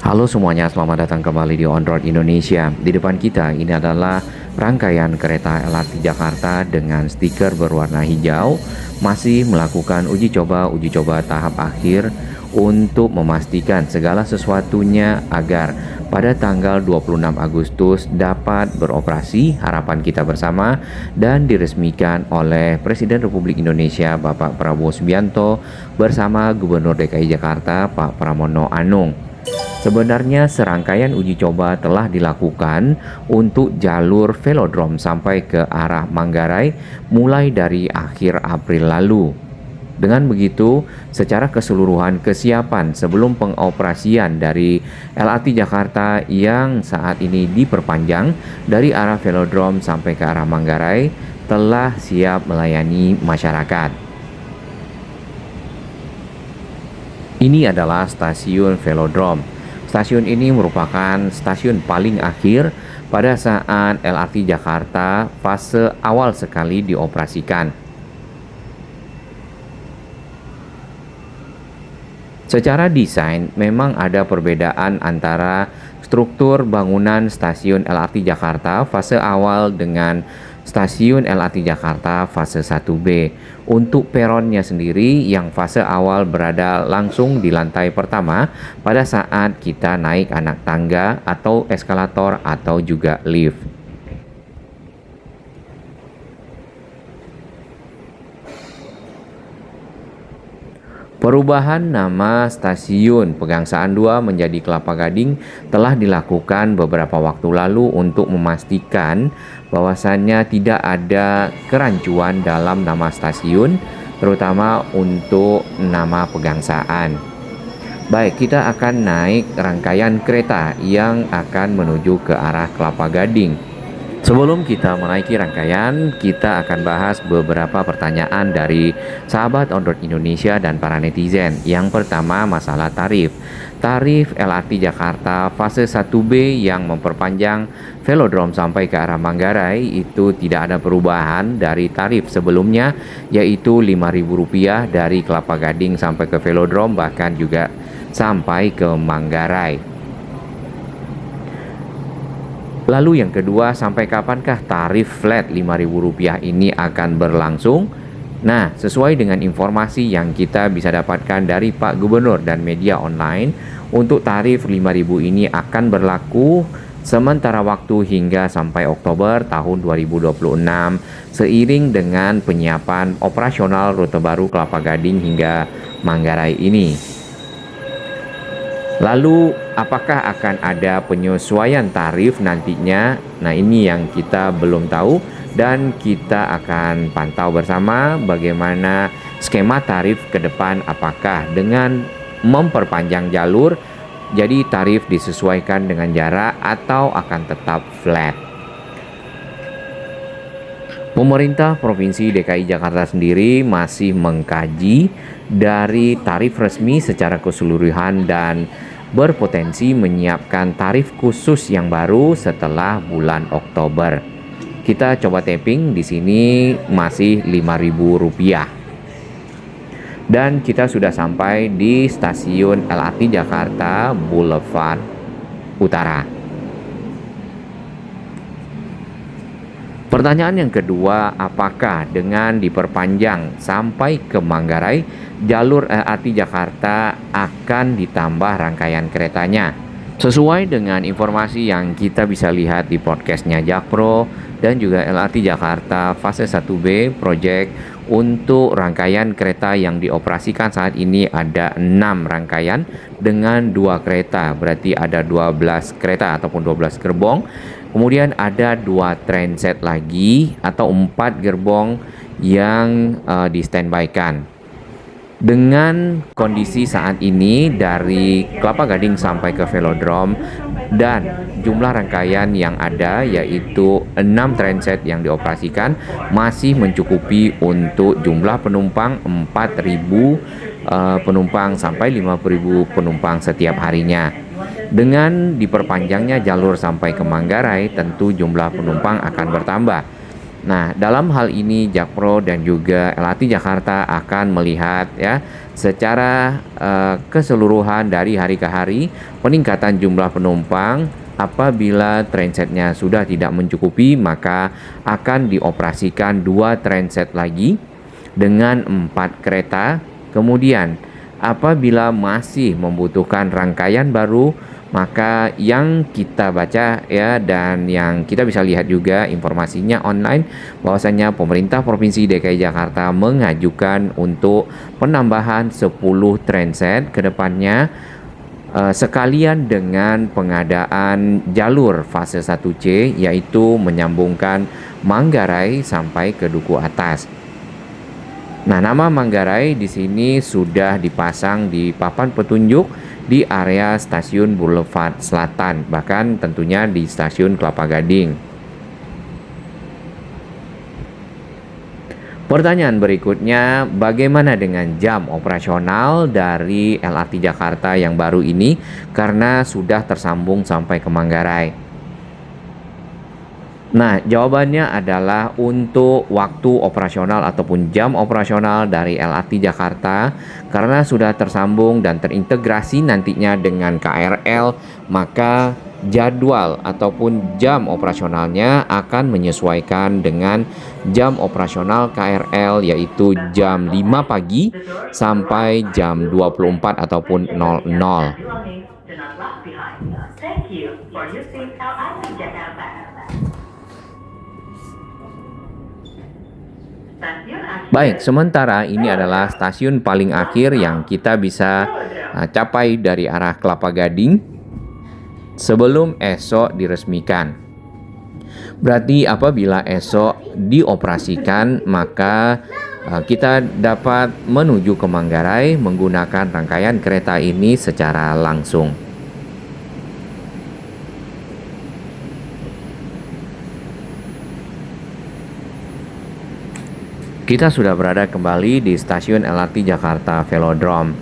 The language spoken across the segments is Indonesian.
Halo semuanya, selamat datang kembali di On Road Indonesia. Di depan kita ini adalah rangkaian kereta LRT Jakarta dengan stiker berwarna hijau masih melakukan uji coba tahap akhir untuk memastikan segala sesuatunya agar pada tanggal 26 Agustus dapat beroperasi, harapan kita bersama, dan diresmikan oleh Presiden Republik Indonesia Bapak Prabowo Subianto bersama Gubernur DKI Jakarta Pak Pramono Anung. Sebenarnya serangkaian uji coba telah dilakukan untuk jalur velodrome sampai ke arah Manggarai mulai dari akhir April lalu. Dengan begitu, secara keseluruhan kesiapan sebelum pengoperasian dari LRT Jakarta yang saat ini diperpanjang dari arah velodrome sampai ke arah Manggarai telah siap melayani masyarakat. Ini adalah stasiun velodrome. Stasiun ini merupakan stasiun paling akhir pada saat LRT Jakarta fase awal sekali dioperasikan. Secara desain memang ada perbedaan antara struktur bangunan stasiun LRT Jakarta fase awal dengan stasiun LRT Jakarta fase 1B. Untuk peronnya sendiri yang fase awal berada langsung di lantai pertama pada saat kita naik anak tangga atau eskalator atau juga lift. Perubahan nama stasiun Pegangsaan 2 menjadi Kelapa Gading telah dilakukan beberapa waktu lalu untuk memastikan bahwasannya tidak ada kerancuan dalam nama stasiun, terutama untuk nama Pegangsaan. Baik, kita akan naik rangkaian kereta yang akan menuju ke arah Kelapa Gading. Sebelum kita menaiki rangkaian, kita akan bahas beberapa pertanyaan dari sahabat On Road Indonesia dan para netizen. Yang pertama, masalah tarif. Tarif LRT Jakarta fase 1B yang memperpanjang velodrome sampai ke arah Manggarai itu tidak ada perubahan dari tarif sebelumnya, yaitu Rp5.000 dari Kelapa Gading sampai ke velodrome, bahkan juga sampai ke Manggarai. Lalu yang kedua, sampai kapankah tarif flat Rp5.000 ini akan berlangsung? Nah, sesuai dengan informasi yang kita bisa dapatkan dari Pak Gubernur dan media online, untuk tarif Rp5.000 ini akan berlaku sementara waktu hingga sampai Oktober tahun 2026 seiring dengan penyiapan operasional rute baru Kelapa Gading hingga Manggarai ini. Lalu, apakah akan ada penyesuaian tarif nantinya? Nah, ini yang kita belum tahu dan kita akan pantau bersama bagaimana skema tarif ke depan, apakah dengan memperpanjang jalur jadi tarif disesuaikan dengan jarak atau akan tetap flat. Pemerintah Provinsi DKI Jakarta sendiri masih mengkaji dari tarif resmi secara keseluruhan dan berpotensi menyiapkan tarif khusus yang baru setelah bulan Oktober. Kita coba tapping di sini masih Rp5.000. Dan kita sudah sampai di stasiun LRT Jakarta Boulevard Utara. Pertanyaan yang kedua, apakah dengan diperpanjang sampai ke Manggarai, jalur LRT Jakarta akan ditambah rangkaian keretanya? Sesuai dengan informasi yang kita bisa lihat di podcastnya Jakpro dan juga LRT Jakarta fase 1B project, untuk rangkaian kereta yang dioperasikan saat ini ada 6 rangkaian dengan 2 kereta, berarti ada 12 kereta ataupun 12 gerbong. Kemudian ada 2 trainset lagi atau 4 gerbong yang di standby-kan. Dengan kondisi saat ini dari Kelapa Gading sampai ke velodrome dan jumlah rangkaian yang ada yaitu 6 trainset yang dioperasikan masih mencukupi untuk jumlah penumpang 4.000 penumpang sampai 5.000 penumpang setiap harinya. Dengan diperpanjangnya jalur sampai ke Manggarai, tentu jumlah penumpang akan bertambah. Nah, dalam hal ini Jakpro dan juga LRT Jakarta akan melihat ya secara keseluruhan dari hari ke hari peningkatan jumlah penumpang. Apabila trainsetnya sudah tidak mencukupi, maka akan dioperasikan 2 trainset lagi dengan 4 kereta. Kemudian apabila masih membutuhkan rangkaian baru, maka yang kita baca ya dan yang kita bisa lihat juga informasinya online bahwasanya pemerintah Provinsi DKI Jakarta mengajukan untuk penambahan 10 trainset ke depannya, sekalian dengan pengadaan jalur fase 1C, yaitu menyambungkan Manggarai sampai ke Duku Atas. Nah, nama Manggarai di sini sudah dipasang di papan petunjuk di area stasiun Boulevard Selatan, bahkan tentunya di stasiun Kelapa Gading. Pertanyaan berikutnya, bagaimana dengan jam operasional dari LRT Jakarta yang baru ini karena sudah tersambung sampai ke Manggarai? Nah, jawabannya adalah untuk waktu operasional ataupun jam operasional dari LRT Jakarta karena sudah tersambung dan terintegrasi nantinya dengan KRL, maka jadwal ataupun jam operasionalnya akan menyesuaikan dengan jam operasional KRL, yaitu jam 5 pagi sampai jam 24 ataupun 00. Baik, sementara ini adalah stasiun paling akhir yang kita bisa capai dari arah Kelapa Gading sebelum esok diresmikan. Berarti apabila esok dioperasikan, maka kita dapat menuju ke Manggarai menggunakan rangkaian kereta ini secara langsung. Kita sudah berada kembali di stasiun LRT Jakarta Velodrome.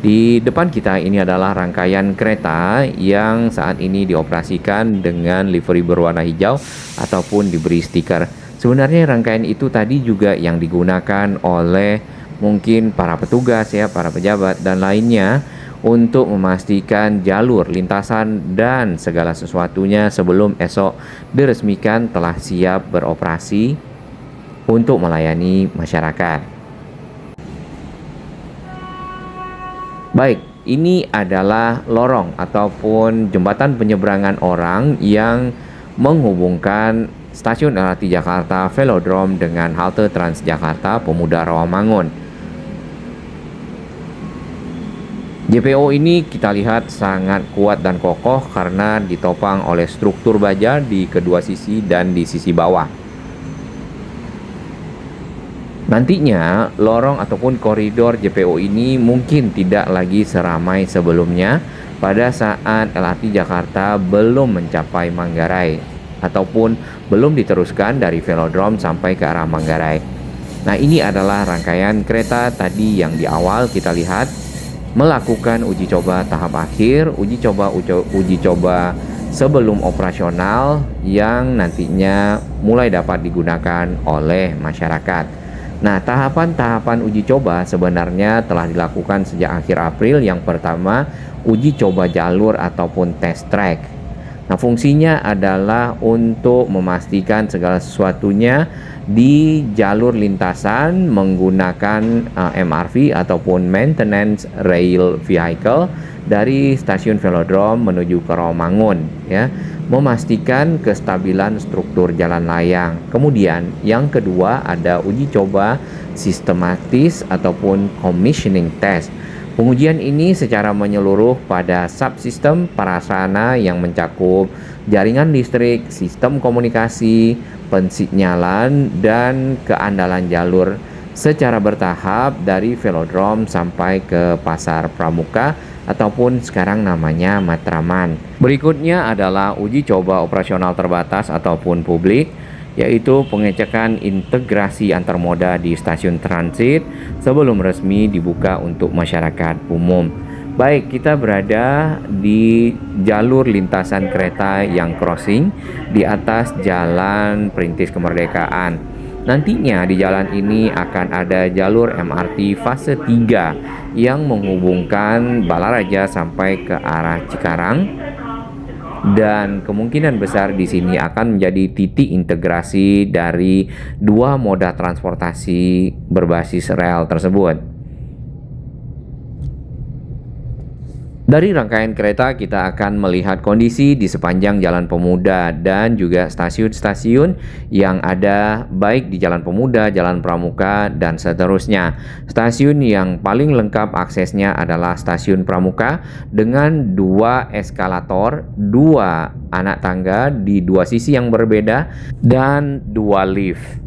Di depan kita ini adalah rangkaian kereta yang saat ini dioperasikan dengan livery berwarna hijau ataupun diberi stiker. Sebenarnya rangkaian itu tadi juga yang digunakan oleh mungkin para petugas ya, para pejabat dan lainnya untuk memastikan jalur lintasan dan segala sesuatunya sebelum esok diresmikan telah siap beroperasi untuk melayani masyarakat. Baik, ini adalah lorong ataupun jembatan penyeberangan orang yang menghubungkan stasiun LRT Jakarta Velodrome dengan halte Transjakarta Pemuda Rawamangun. JPO ini kita lihat sangat kuat dan kokoh karena ditopang oleh struktur baja di kedua sisi dan di sisi bawah. Nantinya lorong ataupun koridor JPO ini mungkin tidak lagi seramai sebelumnya pada saat LRT Jakarta belum mencapai Manggarai ataupun belum diteruskan dari Velodrome sampai ke arah Manggarai. Nah, ini adalah rangkaian kereta tadi yang di awal kita lihat melakukan uji coba tahap akhir, uji coba sebelum operasional yang nantinya mulai dapat digunakan oleh masyarakat. Nah, tahapan-tahapan uji coba sebenarnya telah dilakukan sejak akhir April. Yang pertama, uji coba jalur ataupun test track. Nah, fungsinya adalah untuk memastikan segala sesuatunya di jalur lintasan menggunakan MRV ataupun Maintenance Rail Vehicle dari stasiun Velodrome menuju ke Rawamangun ya, memastikan kestabilan struktur jalan layang. Kemudian yang kedua ada uji coba sistematis ataupun commissioning test. Pengujian ini secara menyeluruh pada subsistem prasarana yang mencakup jaringan listrik, sistem komunikasi, pensinyalan, dan keandalan jalur secara bertahap dari Velodrome sampai ke Pasar Pramuka ataupun sekarang namanya Matraman. Berikutnya adalah uji coba operasional terbatas ataupun publik, yaitu pengecekan integrasi antar moda di stasiun transit sebelum resmi dibuka untuk masyarakat umum. Baik, kita berada di jalur lintasan kereta yang crossing di atas Jalan Perintis Kemerdekaan. Nantinya di jalan ini akan ada jalur MRT fase 3 yang menghubungkan Balaraja sampai ke arah Cikarang, dan kemungkinan besar di sini akan menjadi titik integrasi dari dua moda transportasi berbasis rel tersebut. Dari rangkaian kereta kita akan melihat kondisi di sepanjang Jalan Pemuda dan juga stasiun-stasiun yang ada baik di Jalan Pemuda, Jalan Pramuka, dan seterusnya. Stasiun yang paling lengkap aksesnya adalah Stasiun Pramuka dengan 2 eskalator, 2 anak tangga di 2 sisi yang berbeda, dan 2 lift.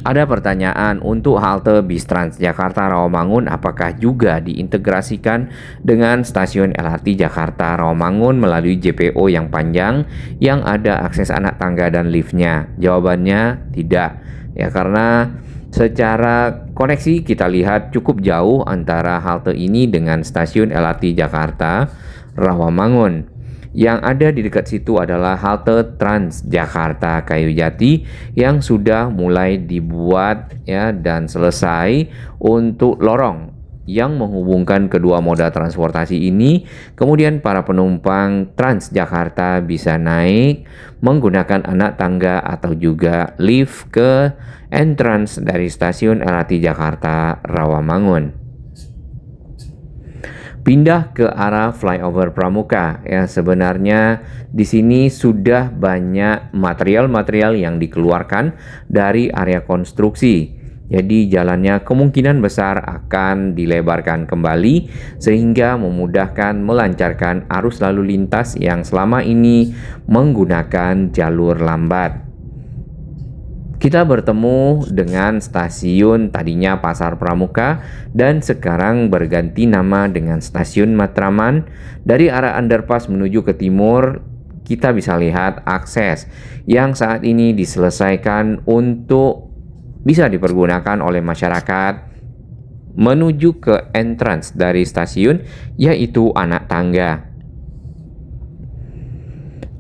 Ada pertanyaan, untuk halte bis Transjakarta Rawamangun apakah juga diintegrasikan dengan stasiun LRT Jakarta Rawamangun melalui JPO yang panjang yang ada akses anak tangga dan liftnya? Jawabannya tidak. Ya, karena secara koneksi kita lihat cukup jauh antara halte ini dengan stasiun LRT Jakarta Rawamangun. Yang ada di dekat situ adalah halte Transjakarta Kayujati yang sudah mulai dibuat ya dan selesai untuk lorong yang menghubungkan kedua moda transportasi ini. Kemudian para penumpang Transjakarta bisa naik menggunakan anak tangga atau juga lift ke entrance dari stasiun LRT Jakarta Rawamangun. Pindah ke arah flyover Pramuka ya, sebenarnya di sini sudah banyak material-material yang dikeluarkan dari area konstruksi. Jadi jalannya kemungkinan besar akan dilebarkan kembali sehingga memudahkan melancarkan arus lalu lintas yang selama ini menggunakan jalur lambat. Kita bertemu dengan stasiun tadinya Pasar Pramuka dan sekarang berganti nama dengan Stasiun Matraman. Dari arah underpass menuju ke timur, kita bisa lihat akses yang saat ini diselesaikan untuk bisa dipergunakan oleh masyarakat menuju ke entrance dari stasiun, yaitu anak tangga.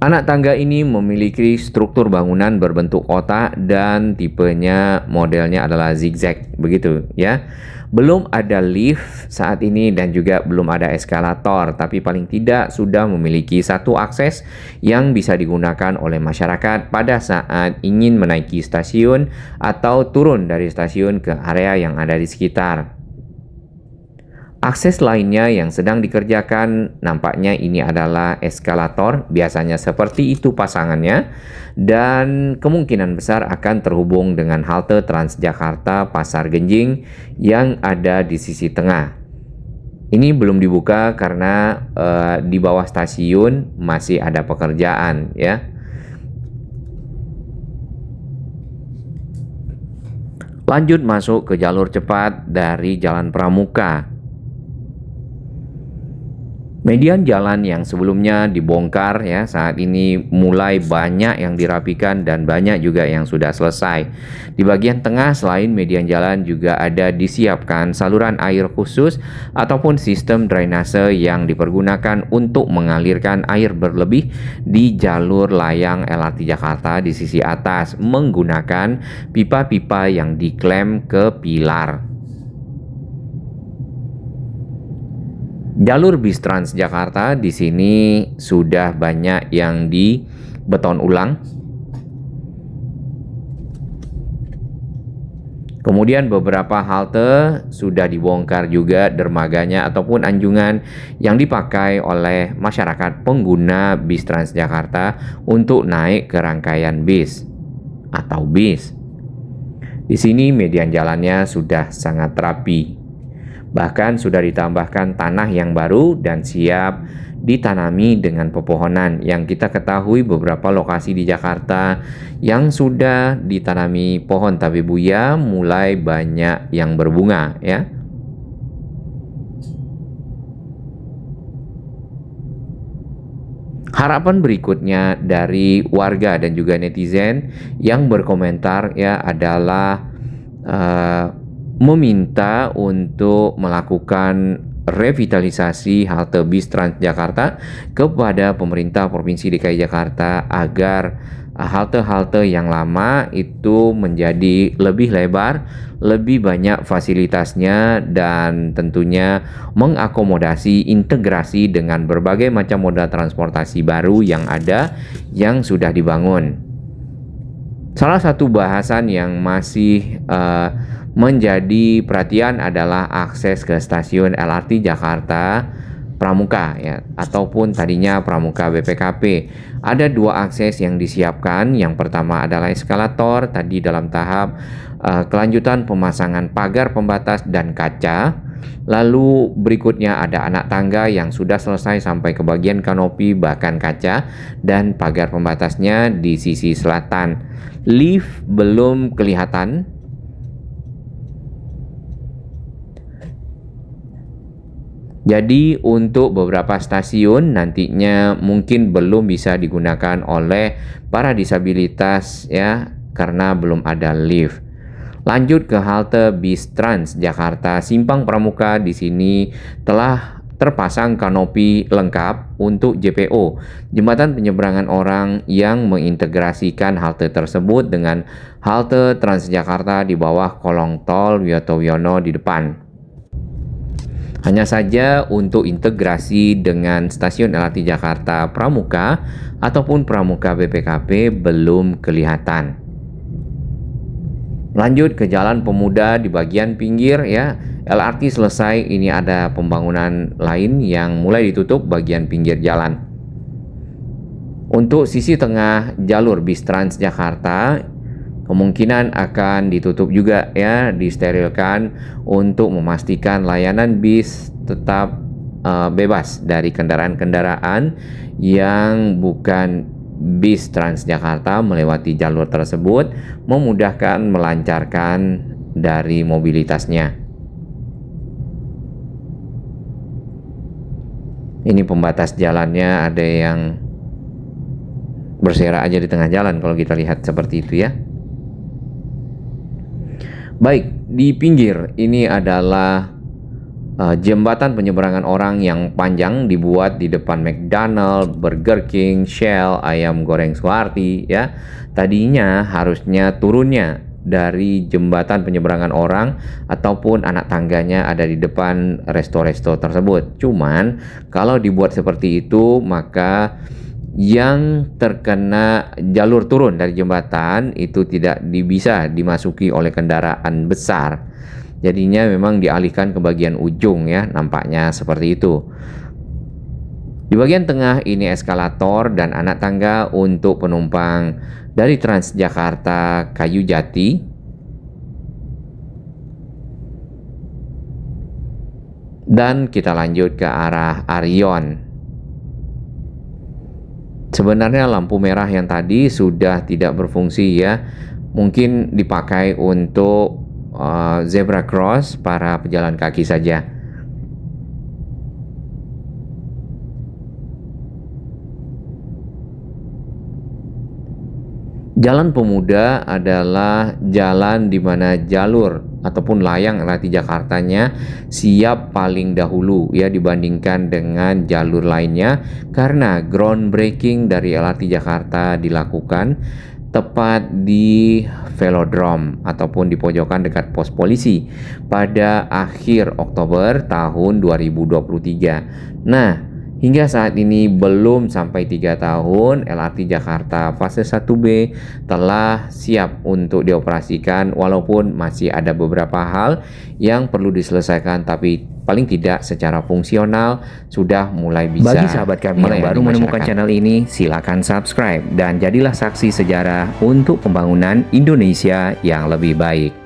Anak tangga ini memiliki struktur bangunan berbentuk kotak dan tipenya modelnya adalah zigzag begitu ya. Belum ada lift saat ini dan juga belum ada eskalator, tapi paling tidak sudah memiliki satu akses yang bisa digunakan oleh masyarakat pada saat ingin menaiki stasiun atau turun dari stasiun ke area yang ada di sekitar. Akses lainnya yang sedang dikerjakan nampaknya ini adalah eskalator, biasanya seperti itu pasangannya, dan kemungkinan besar akan terhubung dengan halte Transjakarta Pasar Genjing yang ada di sisi tengah. Ini belum dibuka karena di bawah stasiun masih ada pekerjaan ya. Lanjut masuk ke jalur cepat dari Jalan Pramuka. Median jalan yang sebelumnya dibongkar ya, saat ini mulai banyak yang dirapikan dan banyak juga yang sudah selesai. Di bagian tengah selain median jalan juga ada disiapkan saluran air khusus ataupun sistem drainase yang dipergunakan untuk mengalirkan air berlebih di jalur layang LRT Jakarta di sisi atas menggunakan pipa-pipa yang diklem ke pilar. Jalur bis Transjakarta di sini sudah banyak yang dibeton ulang. Kemudian beberapa halte sudah dibongkar juga dermaganya ataupun anjungan yang dipakai oleh masyarakat pengguna bis Transjakarta untuk naik ke rangkaian bis atau bis. Di sini median jalannya sudah sangat rapi. Bahkan sudah ditambahkan tanah yang baru dan siap ditanami dengan pepohonan, yang kita ketahui beberapa lokasi di Jakarta yang sudah ditanami pohon tabebuya mulai banyak yang berbunga ya. Harapan berikutnya dari warga dan juga netizen yang berkomentar ya adalah meminta untuk melakukan revitalisasi halte bis Transjakarta kepada pemerintah Provinsi DKI Jakarta agar halte-halte yang lama itu menjadi lebih lebar, lebih banyak fasilitasnya, dan tentunya mengakomodasi integrasi dengan berbagai macam moda transportasi baru yang ada yang sudah dibangun. Salah satu bahasan yang masih menjadi perhatian adalah akses ke stasiun LRT Jakarta Pramuka ya, ataupun tadinya Pramuka BPKP. Ada dua akses yang disiapkan. Yang pertama adalah eskalator tadi dalam tahap kelanjutan pemasangan pagar pembatas dan kaca. Lalu berikutnya ada anak tangga yang sudah selesai sampai ke bagian kanopi bahkan kaca dan pagar pembatasnya di sisi selatan. Lift belum kelihatan. Jadi untuk beberapa stasiun nantinya mungkin belum bisa digunakan oleh para disabilitas ya, karena belum ada lift. Lanjut ke halte bis Transjakarta Simpang Pramuka. Di sini telah terpasang kanopi lengkap untuk JPO, jembatan penyeberangan orang, yang mengintegrasikan halte tersebut dengan halte Transjakarta di bawah kolong tol Wiyoto Wiono di depan. Hanya saja untuk integrasi dengan stasiun LRT Jakarta Pramuka ataupun Pramuka BPKP belum kelihatan. Lanjut ke Jalan Pemuda di bagian pinggir ya. LRT selesai, ini ada pembangunan lain yang mulai ditutup bagian pinggir jalan. Untuk sisi tengah jalur bis Transjakarta kemungkinan akan ditutup juga ya, disterilkan untuk memastikan layanan bis tetap bebas dari kendaraan-kendaraan yang bukan bis Transjakarta melewati jalur tersebut, memudahkan melancarkan dari mobilitasnya. Ini pembatas jalannya ada yang berserak aja di tengah jalan kalau kita lihat seperti itu ya. Baik, di pinggir ini adalah jembatan penyeberangan orang yang panjang dibuat di depan McDonald, Burger King, Shell, Ayam Goreng Suharti ya. Tadinya harusnya turunnya dari jembatan penyeberangan orang ataupun anak tangganya ada di depan resto-resto tersebut. Cuman kalau dibuat seperti itu maka yang terkena jalur turun dari jembatan itu tidak bisa dimasuki oleh kendaraan besar. Jadinya memang dialihkan ke bagian ujung ya, nampaknya seperti itu. Di bagian tengah ini eskalator dan anak tangga untuk penumpang dari Transjakarta Kayu Jati. Dan kita lanjut ke arah Arion. Sebenarnya lampu merah yang tadi sudah tidak berfungsi ya, mungkin dipakai untuk zebra cross para pejalan kaki saja. Jalan Pemuda adalah jalan di mana jalur ataupun layang LRT Jakartanya siap paling dahulu ya dibandingkan dengan jalur lainnya, karena groundbreaking dari LRT Jakarta dilakukan tepat di velodrome ataupun di pojokan dekat pos polisi pada akhir Oktober tahun 2023. Nah, hingga saat ini belum sampai 3 tahun LRT Jakarta fase 1B telah siap untuk dioperasikan, walaupun masih ada beberapa hal yang perlu diselesaikan, tapi paling tidak secara fungsional sudah mulai bisa. Bagi sahabat kami yang baru menemukan channel ini, silakan subscribe dan jadilah saksi sejarah untuk pembangunan Indonesia yang lebih baik.